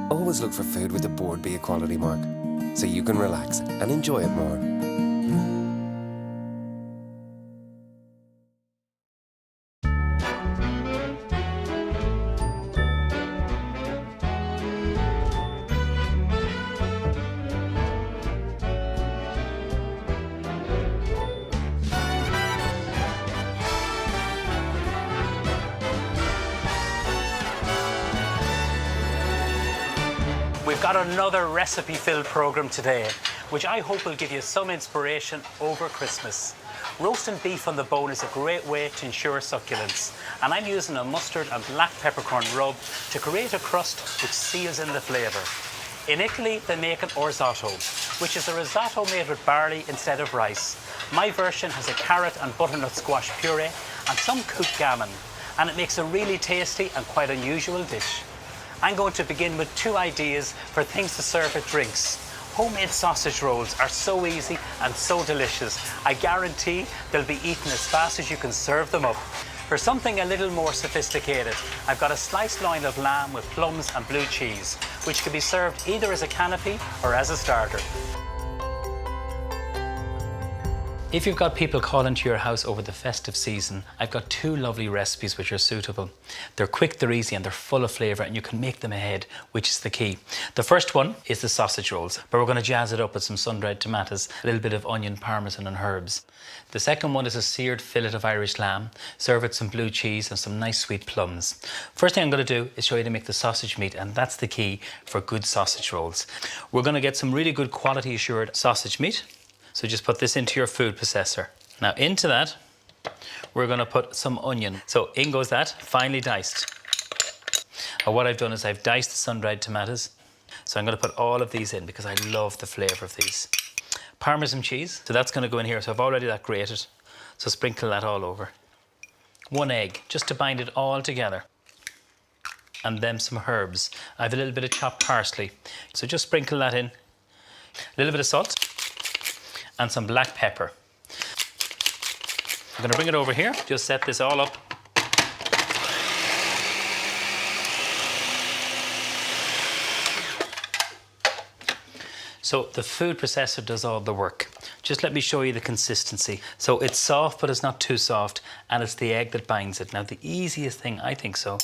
Always look for food with the bordbia quality mark, so you can relax and enjoy it more. We've got another recipe-filled programme today, which I hope will give you some inspiration over Christmas. Roasting beef on the bone is a great way to ensure succulence, and I'm using a mustard and black peppercorn rub to create a crust which seals in the flavour. In Italy, they make an risotto, which is a risotto made with barley instead of rice. My version has a carrot and butternut squash puree and some cooked gammon, and it makes a really tasty and quite unusual dish. I'm going to begin with 2 ideas for things to serve with drinks. Homemade sausage rolls are so easy and so delicious. I guarantee they'll be eaten as fast as you can serve them up. For something a little more sophisticated, I've got a sliced loin of lamb with plums and blue cheese, which can be served either as a canapé or as a starter. If you've got people calling to your house over the festive season, I've got 2 lovely recipes which are suitable. They're quick, they're easy, and they're full of flavour, and you can make them ahead, which is the key. The first one is the sausage rolls, but we're going to jazz it up with some sun-dried tomatoes, a little bit of onion, parmesan and herbs. The second one is a seared fillet of Irish lamb, served with some blue cheese and some nice sweet plums. First thing I'm going to do is show you to make the sausage meat, and that's the key for good sausage rolls. We're going to get some really good quality assured sausage meat. So just put this into your food processor. Now into that, we're going to put some onion. So in goes that, finely diced. And what I've done is I've diced the sun-dried tomatoes. So I'm going to put all of these in because I love the flavour of these. Parmesan cheese, so that's going to go in here. So I've already that grated. So sprinkle that all over. 1 egg, just to bind it all together. And then some herbs. I have a little bit of chopped parsley. So just sprinkle that in. A little bit of salt. And some black pepper. I'm going to bring it over here, just set this all up. So the food processor does all the work. Just let me show you the consistency. So it's soft, but it's not too soft, and it's the egg that binds it. Now the easiest thing, I think so,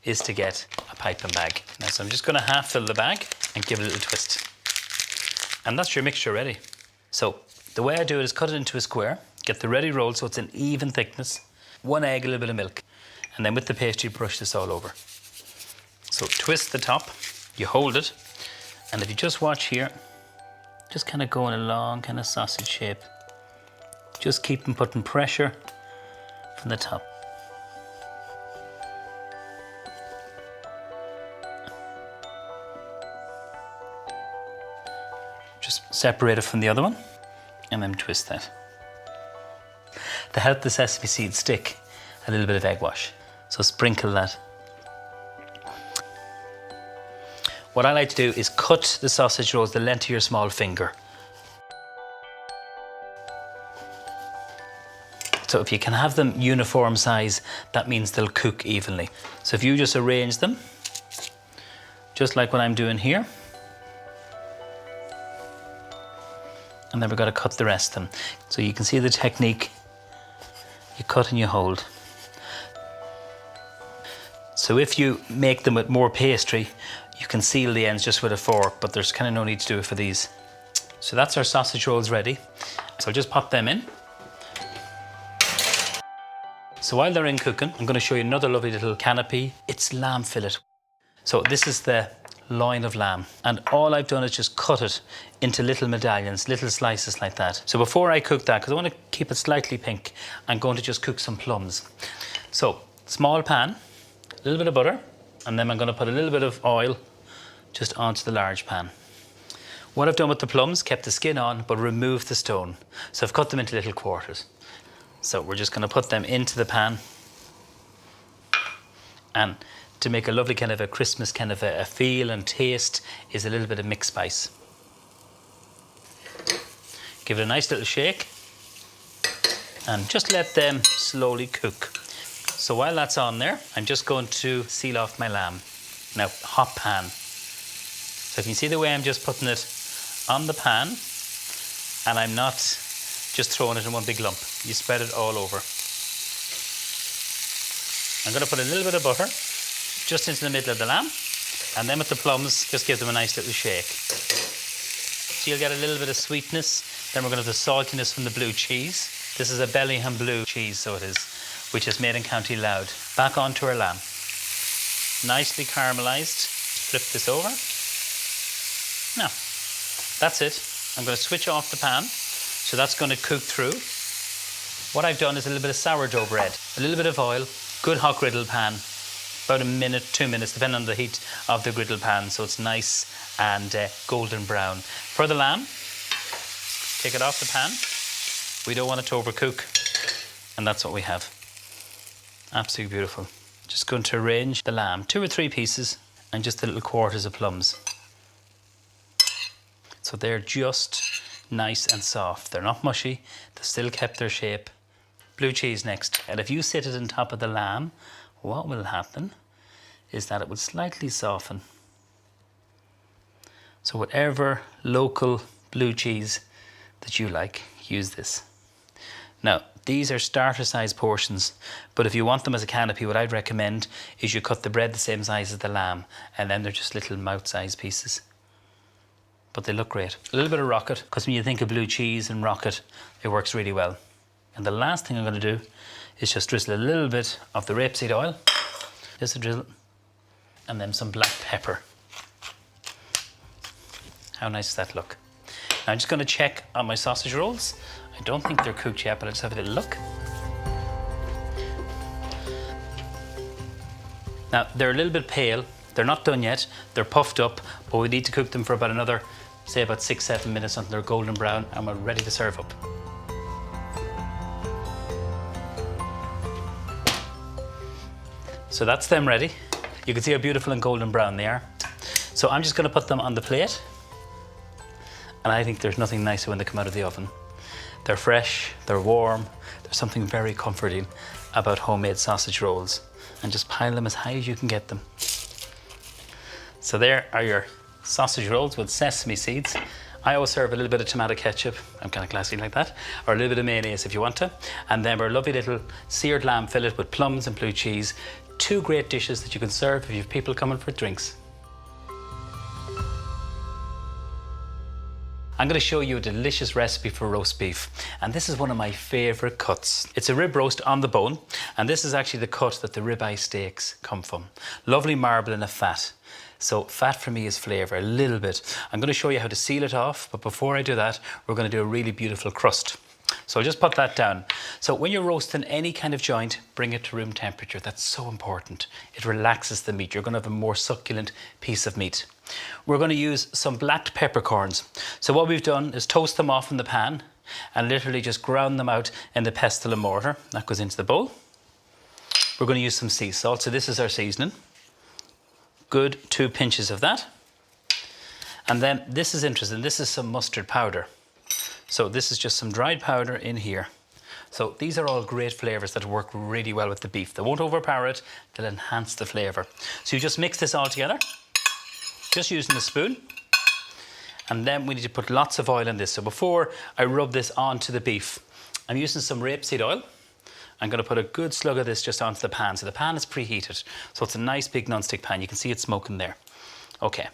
is to get a piping bag. Now, so I'm just going to half fill the bag and give it a little twist. And that's your mixture ready. So the way I do it is cut it into a square, get the ready roll so it's an even thickness, 1 egg, a little bit of milk, and then with the pastry brush this all over. So twist the top, you hold it, and if you just watch here, just kind of go in a long kind of sausage shape. Just keep on putting pressure from the top. Just separate it from the other one and then twist that. To help the sesame seeds stick, a little bit of egg wash. So sprinkle that. What I like to do is cut the sausage rolls the length of your small finger. So if you can have them uniform size, that means they'll cook evenly. So if you just arrange them, just like what I'm doing here, and then we're going to cut the rest of them. So you can see the technique. You cut and you hold. So if you make them with more pastry, you can seal the ends just with a fork, but there's kind of no need to do it for these. So that's our sausage rolls ready. So I'll just pop them in. So while they're in cooking, I'm going to show you another lovely little canapé. It's lamb fillet. So this is the loin of lamb, and all I've done is just cut it into little medallions, little slices like that. So before I cook that, because I want to keep it slightly pink, I'm going to just cook some plums. So small pan, a little bit of butter, and then I'm going to put a little bit of oil just onto the large pan. What I've done with the plums, kept the skin on, but removed the stone. So I've cut them into little quarters. So we're just going to put them into the pan, and to make a lovely kind of a Christmas kind of a feel and taste is a little bit of mixed spice. Give it a nice little shake and just let them slowly cook. So while that's on there, I'm just going to seal off my lamb. Now, hot pan. So if you see the way I'm just putting it on the pan, and I'm not just throwing it in one big lump. You spread it all over. I'm going to put a little bit of butter just into the middle of the lamb, and then with the plums, just give them a nice little shake. So you'll get a little bit of sweetness. Then we're going to have the saltiness from the blue cheese. This is a Bellingham blue cheese, so it is, which is made in County Louth. Back onto our lamb. Nicely caramelised. Flip this over. Now, that's it. I'm going to switch off the pan. So that's going to cook through. What I've done is a little bit of sourdough bread, a little bit of oil, good hot griddle pan, about a minute, 2 minutes, depending on the heat of the griddle pan, so it's nice and golden brown. For the lamb, take it off the pan. We don't want it to overcook, and that's what we have. Absolutely beautiful. Just going to arrange the lamb, 2 or 3 pieces, and just the little quarters of plums. So they're just nice and soft. They're not mushy. They've still kept their shape. Blue cheese next. And if you sit it on top of the lamb, what will happen is that it will slightly soften. So whatever local blue cheese that you like, use this. Now, these are starter size portions, but if you want them as a canopy, what I'd recommend is you cut the bread the same size as the lamb, and then they're just little mouth-sized pieces. But they look great. A little bit of rocket, because when you think of blue cheese and rocket, it works really well. And the last thing I'm going to do is just drizzle a little bit of the rapeseed oil, just a drizzle, and then some black pepper. How nice does that look? Now I'm just going to check on my sausage rolls. I don't think they're cooked yet, but I'll just have a little look. Now, they're a little bit pale. They're not done yet. They're puffed up, but we need to cook them for about another, say about 6-7 minutes until they're golden brown, and we're ready to serve up. So that's them ready. You can see how beautiful and golden brown they are. So I'm just going to put them on the plate. And I think there's nothing nicer when they come out of the oven. They're fresh, they're warm, there's something very comforting about homemade sausage rolls. And just pile them as high as you can get them. So there are your sausage rolls with sesame seeds. I always serve a little bit of tomato ketchup, I'm kind of classy like that, or a little bit of mayonnaise if you want to. And then our lovely little seared lamb fillet with plums and blue cheese. 2 great dishes that you can serve if you have people coming for drinks. I'm going to show you a delicious recipe for roast beef, and this is one of my favourite cuts. It's a rib roast on the bone, and this is actually the cut that the ribeye steaks come from. Lovely marble in a fat. So fat for me is flavour, a little bit. I'm going to show you how to seal it off, but before I do that, we're going to do a really beautiful crust. So I'll just put that down. So when you're roasting any kind of joint, bring it to room temperature. That's so important. It relaxes the meat. You're going to have a more succulent piece of meat. We're going to use some black peppercorns. So what we've done is toast them off in the pan and literally just ground them out in the pestle and mortar. That goes into the bowl. We're going to use some sea salt. So this is our seasoning. Good 2 pinches of that. And then this is interesting. This is some mustard powder. So this is just some dried powder in here. So these are all great flavours that work really well with the beef. They won't overpower it, they'll enhance the flavour. So you just mix this all together, just using a spoon. And then we need to put lots of oil in this. So before I rub this onto the beef, I'm using some rapeseed oil. I'm going to put a good slug of this just onto the pan. So the pan is preheated. So it's a nice big non-stick pan. You can see it smoking there. Okay,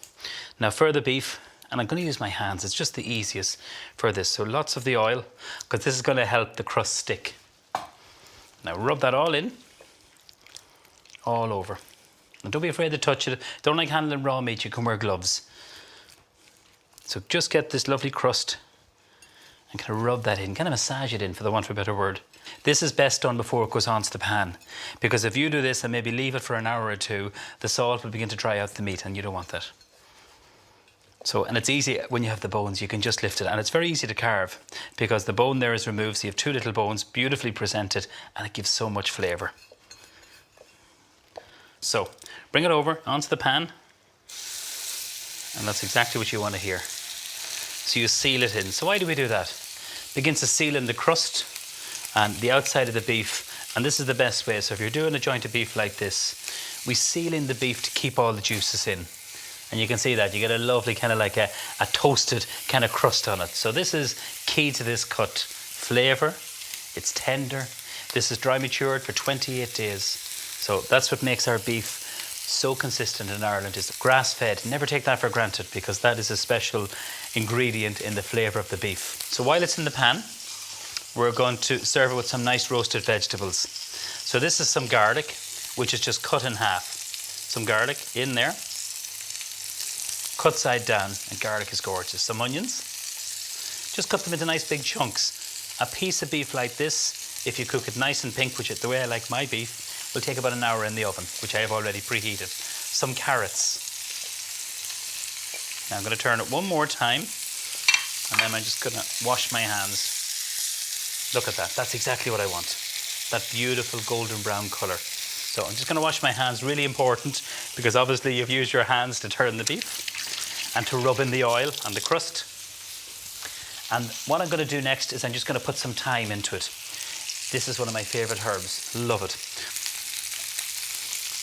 now for the beef, and I'm going to use my hands, it's just the easiest for this. So lots of the oil, because this is going to help the crust stick. Now rub that all in, all over. And don't be afraid to touch it. Don't like handling raw meat, you can wear gloves. So just get this lovely crust and kind of rub that in, kind of massage it in for the want of a better word. This is best done before it goes onto the pan, because if you do this and maybe leave it for an hour or 2, the salt will begin to dry out the meat and you don't want that. So, and it's easy when you have the bones, you can just lift it, and it's very easy to carve because the bone there is removed, so you have 2 little bones, beautifully presented, and it gives so much flavour. So, bring it over onto the pan, and that's exactly what you want to hear. So you seal it in. So why do we do that? It begins to seal in the crust and the outside of the beef, and this is the best way. So if you're doing a joint of beef like this, we seal in the beef to keep all the juices in. And you can see that you get a lovely kind of like a toasted kind of crust on it. So this is key to this cut. Flavour, it's tender. This is dry matured for 28 days. So that's what makes our beef so consistent in Ireland, is grass fed. Never take that for granted, because that is a special ingredient in the flavour of the beef. So while it's in the pan, we're going to serve it with some nice roasted vegetables. So this is some garlic, which is just cut in half. Some garlic in there, cut side down, and garlic is gorgeous. Some onions, just cut them into nice big chunks. A piece of beef like this, if you cook it nice and pink, which is the way I like my beef, will take about an hour in the oven, which I have already preheated. Some carrots. Now I'm going to turn it one more time, and then I'm just going to wash my hands. Look at that. That's exactly what I want. That beautiful golden brown colour. So I'm just going to wash my hands, really important, because obviously you've used your hands to turn the beef and to rub in the oil and the crust. And what I'm going to do next is I'm just going to put some thyme into it. This is one of my favourite herbs. Love it.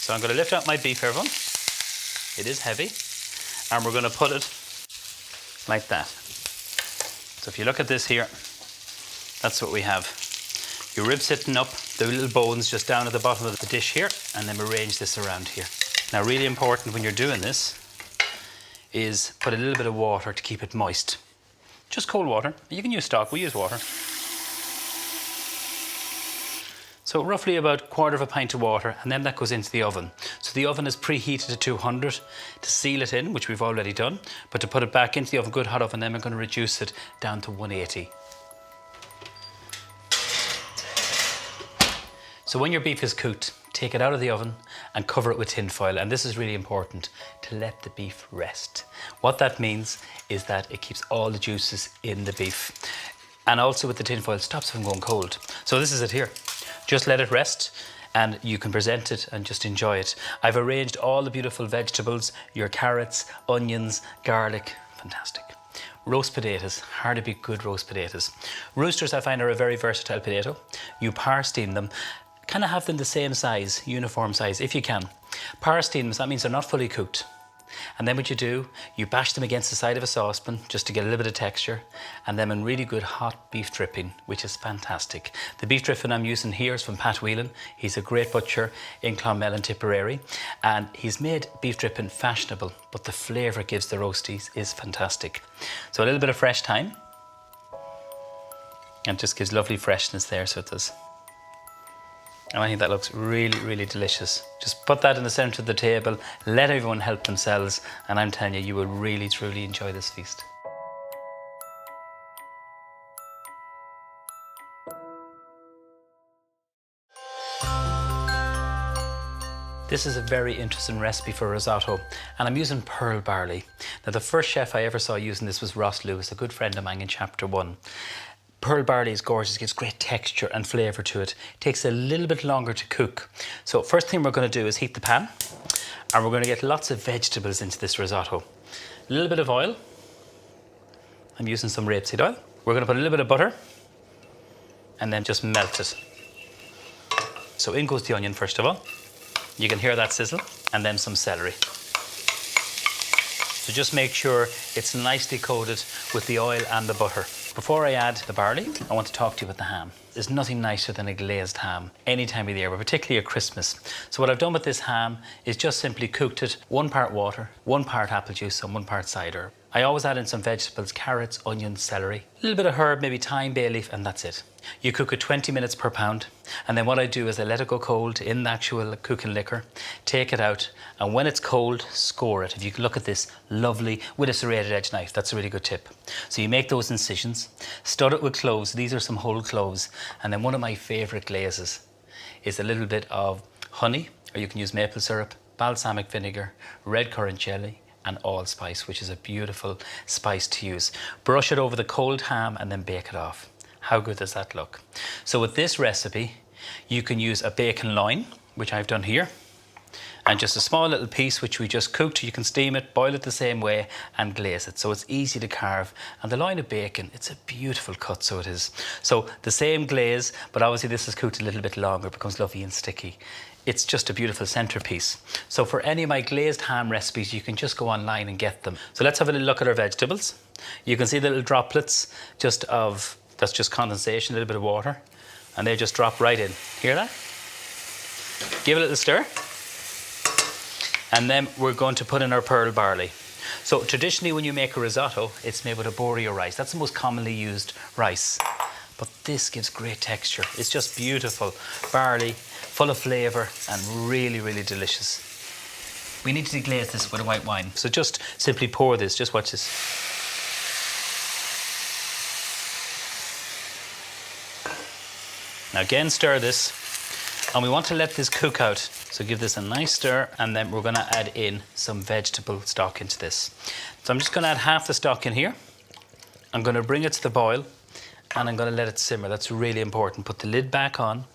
So I'm going to lift out my beef, everyone. It is heavy. And we're going to put it like that. So if you look at this here, that's what we have. Your ribs sitting up, the little bones just down at the bottom of the dish here, and then arrange this around here. Now, really important when you're doing this is put a little bit of water to keep it moist. Just cold water. You can use stock, we use water. So roughly about 1/4 pint of water, and then that goes into the oven. So the oven is preheated to 200 to seal it in, which we've already done, but to put it back into the oven, good hot oven, then we're going to reduce it down to 180. So when your beef is cooked, take it out of the oven and cover it with tin foil. And this is really important, to let the beef rest. What that means is that it keeps all the juices in the beef. And also with the tin foil, stops it from going cold. So this is it here. Just let it rest and you can present it and just enjoy it. I've arranged all the beautiful vegetables, your carrots, onions, garlic, fantastic. Roast potatoes, hard to beat good roast potatoes. Roosters I find are a very versatile potato. You power steam them, kind of have them the same size, uniform size if you can. Power steam them, that means they're not fully cooked. And then what you do, you bash them against the side of a saucepan just to get a little bit of texture, and then in really good hot beef dripping, which is fantastic. The beef dripping I'm using here is from Pat Whelan. He's a great butcher in Clonmel and Tipperary, and he's made beef dripping fashionable, but the flavour it gives the roasties is fantastic. So a little bit of fresh thyme, and it just gives lovely freshness there, so it does. And I think that looks really, really delicious. Just put that in the centre of the table, let everyone help themselves, and I'm telling you, you will really, truly enjoy this feast. This is a very interesting recipe for risotto, and I'm using pearl barley. Now, the first chef I ever saw using this was Ross Lewis, a good friend of mine in Chapter 1. Pearl barley is gorgeous, gives great texture and flavour to it. It takes a little bit longer to cook. So first thing we're going to do is heat the pan, and we're going to get lots of vegetables into this risotto. A little bit of oil. I'm using some rapeseed oil. We're going to put a little bit of butter, and then just melt it. So in goes the onion first of all. You can hear that sizzle, and then some celery. So just make sure it's nicely coated with the oil and the butter. Before I add the barley, I want to talk to you about the ham. There's nothing nicer than a glazed ham any time of the year, but particularly at Christmas. So what I've done with this ham is just simply cooked it 1 part water, 1 part apple juice, and 1 part cider. I always add in some vegetables, carrots, onions, celery, a little bit of herb, maybe thyme, bay leaf, and that's it. You cook it 20 minutes per pound, and then what I do is I let it go cold in the actual cooking liquor, take it out, and when it's cold, score it. If you can look at this, lovely, with a serrated edge knife, that's a really good tip. So you make those incisions, stud it with cloves, these are some whole cloves, and then one of my favourite glazes is a little bit of honey, or you can use maple syrup, balsamic vinegar, red currant jelly, and allspice, which is a beautiful spice to use. Brush it over the cold ham and then bake it off. How good does that look? So with this recipe, you can use a bacon loin, which I've done here, and just a small little piece which we just cooked. You can steam it, boil it the same way, and glaze it. So it's easy to carve. And the loin of bacon, it's a beautiful cut, so it is. So the same glaze, but obviously this is cooked a little bit longer, it becomes lovely and sticky. it's just a beautiful centerpiece. So for any of my glazed ham recipes, you can just go online and get them. So let's have a little look at our vegetables. You can see the little droplets that's just condensation, a little bit of water, and they just drop right in. Hear that? Give it a little stir. And then we're going to put in our pearl barley. So traditionally when you make a risotto, it's made with a bordbia rice. That's the most commonly used rice. But this gives great texture. It's just beautiful. Barley, full of flavour and really, really delicious. We need to deglaze this with a white wine. So just simply pour this, just watch this. Now again, stir this. And we want to let this cook out. So give this a nice stir, and then we're going to add in some vegetable stock into this. So I'm just going to add half the stock in here. I'm going to bring it to the boil, and I'm going to let it simmer. That's really important. Put the lid back on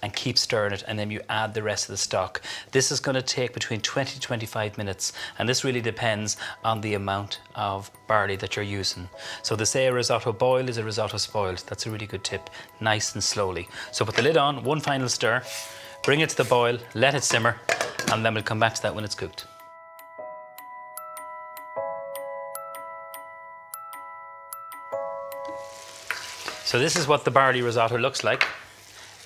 and keep stirring it, and then you add the rest of the stock. This is going to take between 20 to 25 minutes, and this really depends on the amount of barley that you're using. So they say a risotto boiled is a risotto spoiled. That's a really good tip. Nice and slowly. So put the lid on, one final stir, bring it to the boil, let it simmer, and then we'll come back to that when it's cooked. So this is what the barley risotto looks like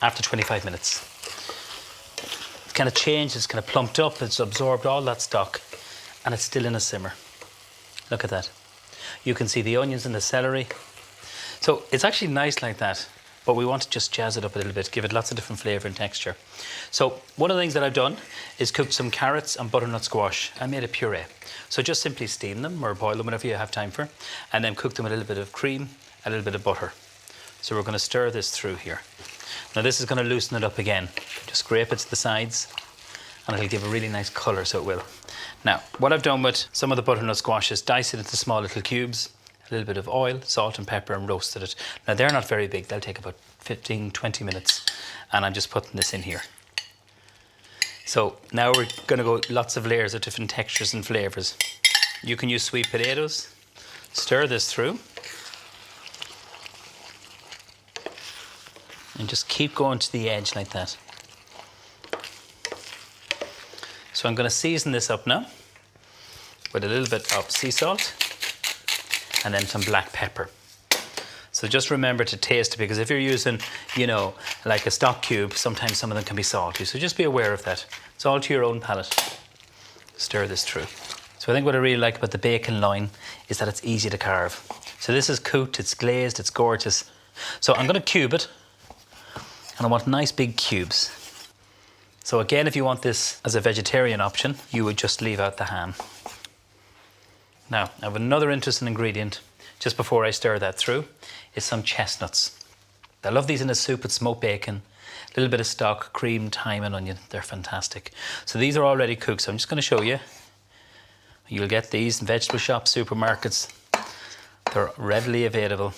after 25 minutes. It's kind of changed, it's kind of plumped up, it's absorbed all that stock, and it's still in a simmer. Look at that. You can see the onions and the celery. So it's actually nice like that, but we want to just jazz it up a little bit, give it lots of different flavour and texture. So one of the things that I've done is cooked some carrots and butternut squash. I made a puree. So just simply steam them or boil them, whatever you have time for, and then cook them with a little bit of cream, a little bit of butter. So we're going to stir this through here. Now this is going to loosen it up again. Just scrape it to the sides and it'll give a really nice colour, so it will. Now, what I've done with some of the butternut squash is dice it into small little cubes, a little bit of oil, salt and pepper, and roasted it. Now they're not very big, they'll take about 15-20 minutes, and I'm just putting this in here. So now we're going to go lots of layers of different textures and flavours. You can use sweet potatoes. Stir this through. And just keep going to the edge like that. So I'm going to season this up now with a little bit of sea salt and then some black pepper. So just remember to taste it, because if you're using, you know, like a stock cube, sometimes some of them can be salty. So just be aware of that. It's all to your own palate. Stir this through. So I think what I really like about the bacon loin is that it's easy to carve. So this is cooked, it's glazed, it's gorgeous. So I'm going to cube it. And I want nice big cubes. So again, if you want this as a vegetarian option, you would just leave out the ham. Now, I have another interesting ingredient, just before I stir that through, is some chestnuts. I love these in a soup with smoked bacon, a little bit of stock, cream, thyme and onion. They're fantastic. So these are already cooked, so I'm just going to show you. You'll get these in vegetable shops, supermarkets. They're readily available.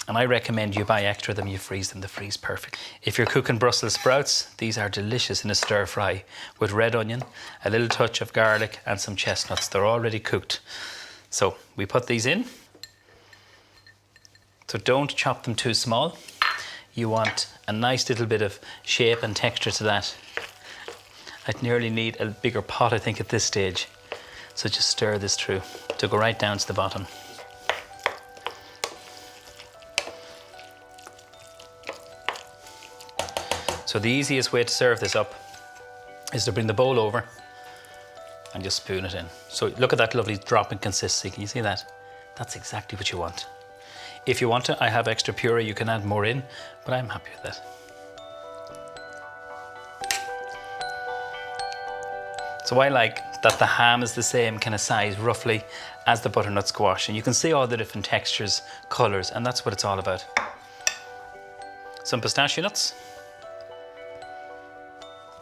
And I recommend you buy extra of them, you freeze them, they freeze perfect. If you're cooking Brussels sprouts, these are delicious in a stir fry with red onion, a little touch of garlic and some chestnuts. They're already cooked. So we put these in. So don't chop them too small. You want a nice little bit of shape and texture to that. I'd nearly need a bigger pot, I think, at this stage. So just stir this through to go right down to the bottom. So the easiest way to serve this up is to bring the bowl over and just spoon it in. So look at that lovely drop in consistency. Can you see that? That's exactly what you want. If you want to, I have extra puree, you can add more in, but I'm happy with that. So I like that the ham is the same kind of size roughly as the butternut squash, and you can see all the different textures, colours, and that's what it's all about. Some pistachio nuts.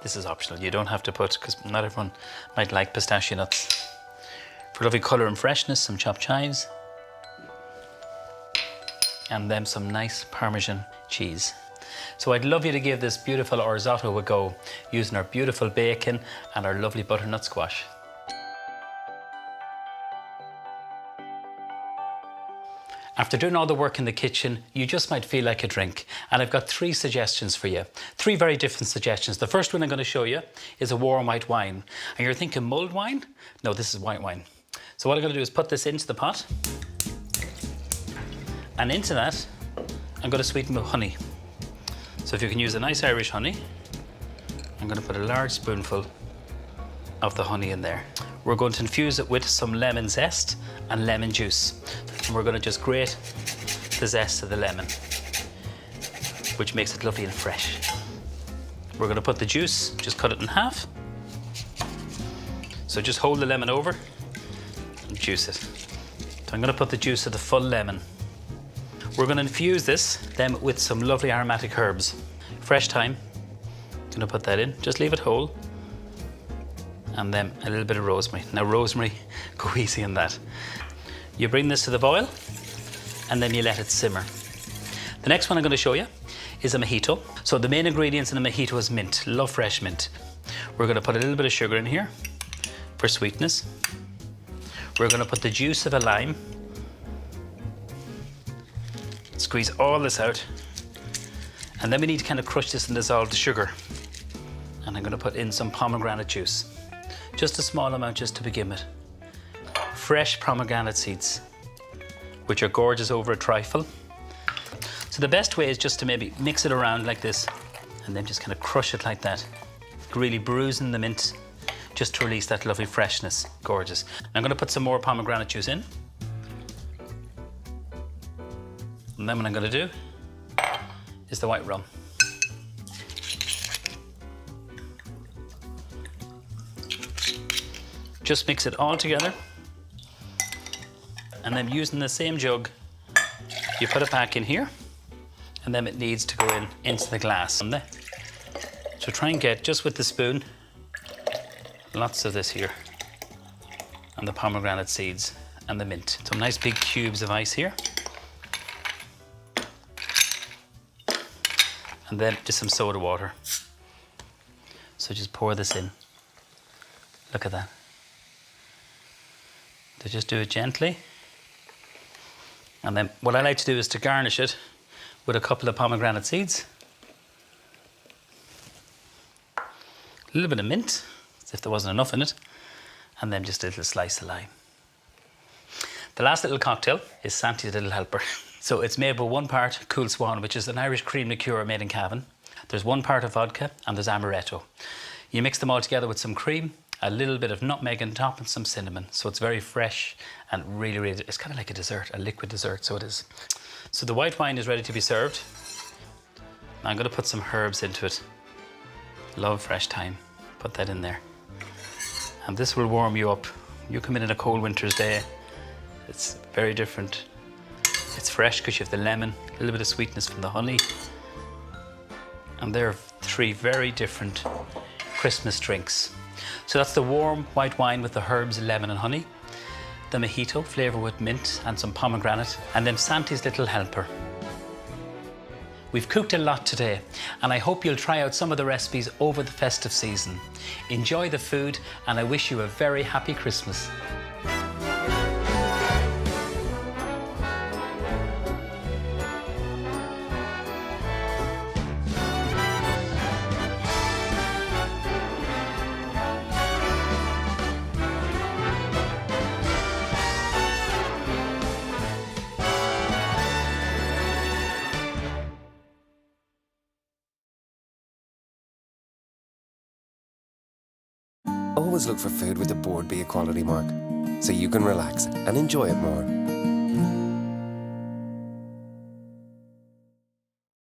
This is optional, you don't have to put, because not everyone might like pistachio nuts. For lovely colour and freshness, some chopped chives. And then some nice Parmesan cheese. So I'd love you to give this beautiful risotto a go, using our beautiful bacon and our lovely butternut squash. After doing all the work in the kitchen, you just might feel like a drink. And I've got 3 suggestions for you. 3 very different suggestions. The first one I'm going to show you is a warm white wine. And you're thinking mulled wine? No, this is white wine. So what I'm going to do is put this into the pot. And into that, I'm going to sweeten with honey. So if you can use a nice Irish honey, I'm going to put a large spoonful of the honey in there. We're going to infuse it with some lemon zest and lemon juice. And we're going to just grate the zest of the lemon, which makes it lovely and fresh. We're going to put the juice, just cut it in half. So just hold the lemon over and juice it. So I'm going to put the juice of the full lemon. We're going to infuse this then with some lovely aromatic herbs. Fresh thyme, going to put that in, just leave it whole. And then a little bit of rosemary. Now rosemary, go easy on that. You bring this to the boil and then you let it simmer. The next one I'm going to show you is a mojito. So the main ingredients in a mojito is mint. Love fresh mint. We're going to put a little bit of sugar in here for sweetness. We're going to put the juice of a lime. Squeeze all this out. And then we need to kind of crush this and dissolve the sugar. And I'm going to put in some pomegranate juice. Just a small amount just to begin with. Fresh pomegranate seeds, which are gorgeous over a trifle. So the best way is just to maybe mix it around like this and then just kind of crush it like that. Really bruising the mint just to release that lovely freshness. Gorgeous. I'm going to put some more pomegranate juice in. And then what I'm going to do is the white rum. Just mix it all together. And then using the same jug, you put it back in here. And then it needs to go into the glass. So try and get, just with the spoon, lots of this here. And the pomegranate seeds and the mint. Some nice big cubes of ice here. And then just some soda water. So just pour this in. Look at that. So just do it gently. And then what I like to do is to garnish it with a couple of pomegranate seeds. A little bit of mint, as if there wasn't enough in it. And then just a little slice of lime. The last little cocktail is Santi's Little Helper. So it's made with 1 part Cool Swan, which is an Irish cream liqueur made in Cavan. There's 1 part of vodka and there's amaretto. You mix them all together with some cream, a little bit of nutmeg on top and some cinnamon. So it's very fresh and really, really, it's kind of like a dessert, a liquid dessert, so it is. So the white wine is ready to be served. Now I'm going to put some herbs into it. Love fresh thyme, put that in there. And this will warm you up. You come in a cold winter's day, it's very different. It's fresh because you have the lemon, a little bit of sweetness from the honey. And they're 3 very different Christmas drinks. So that's the warm white wine with the herbs, lemon and honey. The mojito, flavoured with mint and some pomegranate. And then Santi's Little Helper. We've cooked a lot today, and I hope you'll try out some of the recipes over the festive season. Enjoy the food, and I wish you a very happy Christmas. Always look for food with the Bordbia quality mark, so you can relax and enjoy it more.